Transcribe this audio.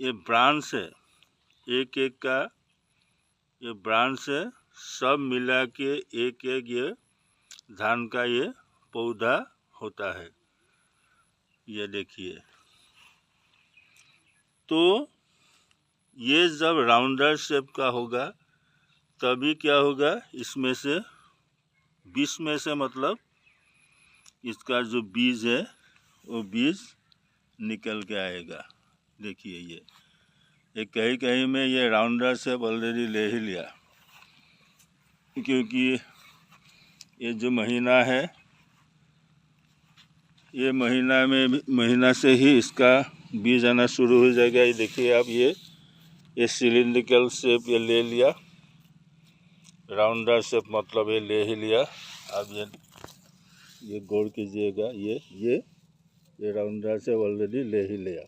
ये ब्रांच है, एक एक का ये ब्रांच है, सब मिला के एक एक ये धान का ये पौधा होता है। ये देखिए, तो ये जब राउंडर शेप का होगा तभी क्या होगा, इसमें से बीज में से मतलब इसका जो बीज है वो बीज निकल के आएगा। देखिए ये कहीं कहीं में ये राउंडर शेप ऑलरेडी ले ही लिया, क्योंकि ये जो महीना है ये महीना से ही इसका बीज आना शुरू हो जाएगा। ये देखिए आप, ये सिलिंड्रिकल शेप ये ले लिया, राउंडर शेप मतलब ये ले ही लिया। अब ये गौर कीजिएगा, ये राउंडर शेप ऑलरेडी ले ही लिया।